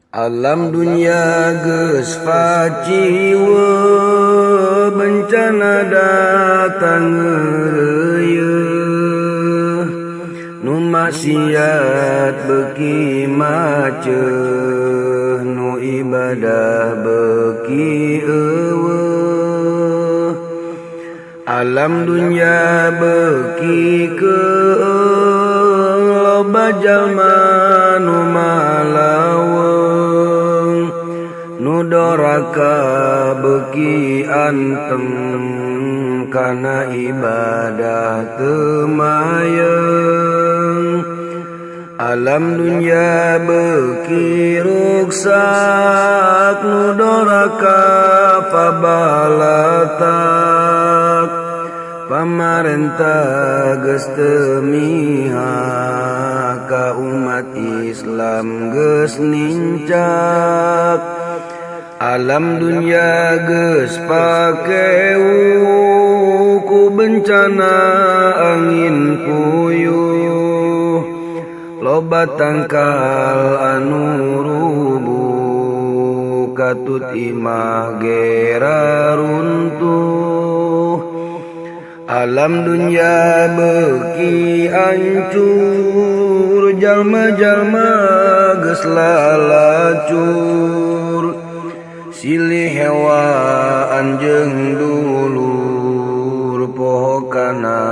Alam dunia geus paciwe bencana datang ngeureuyeun nu maksiat beuki maceuh nu ibadah beuki eueuh alam dunia beuki loba jalma nu malaweung nu doraka beuki anteng kana ibadah teu mayeung alam dunia beuki ruksak nu doraka pabalatak pamarentah geus teu mihak ka umat Islam geus nincak alam dunia geus pakeu ku bencana angin puyuh loba tangkal anu rubuh katut imah gera runtuh alam dunia beuki ancur jalma-jalma geus lalacur silih hewaan jeung dulur poho kana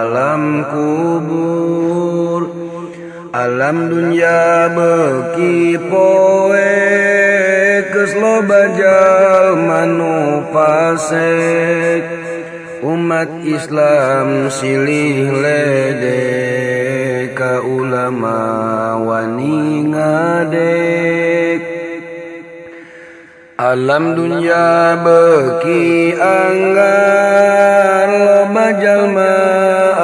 alam kubur alam dunia beuki poe geus loba jalma nu fasik umat Islam silih ledek ka ulama wani ngadek alam dunia beuki anggar loba jalma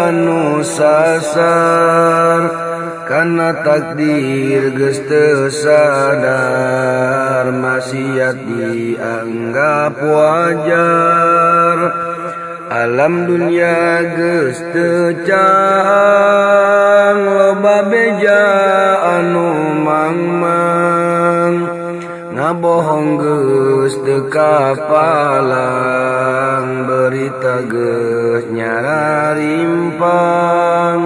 anu sasar kana takdir geus teu sadar maksiat dianggap wajar alam dunia geus teu cang loba beja anu mangmang ngabohong geus teu kapalang berita geus nyararimpang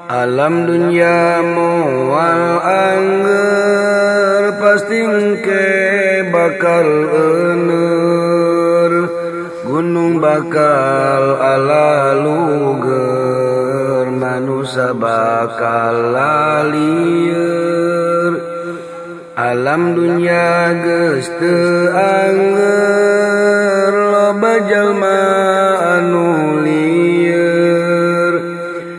alam dunia moal angger pasti engke bakal euneur gunung bakal alaluger manusia bakal lalieur alam dunia geus teu angger loba jalma anu lieur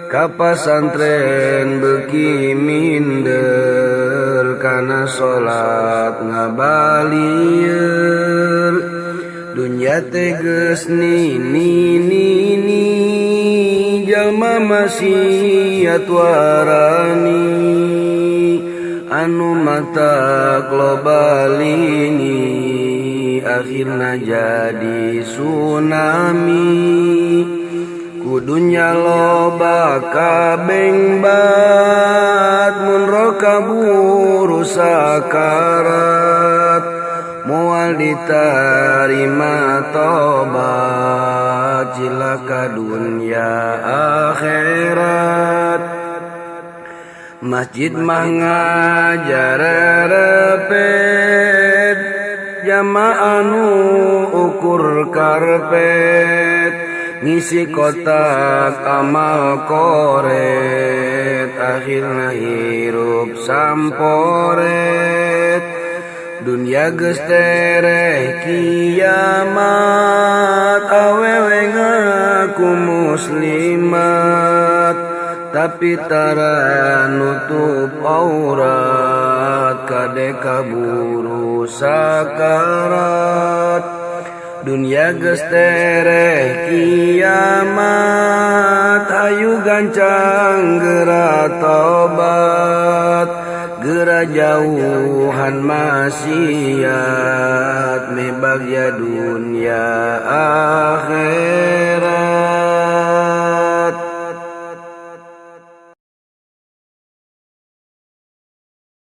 ka pasantren beuki minder kana salat ngabalieur dunia teh geus nini jalma maksiat warani anu matak loba lini akhirna jadi tsunami kudunya loba kabengbat mun roh kaburu sakarat moal ditarima tobat cilaka dunia akhirat masjid mah ngajarepet jamaah nu ukur karpet ngisi kotak amal koret akhirna hirup samporet dunia geus tereh kiamat awewe ngaku muslimat tapi tara nutup aurat kade kaburu sakarat dunia geus tereh kiamat ayu gancang geura tobat geura jauhan maksiat mebagya dunia akhirat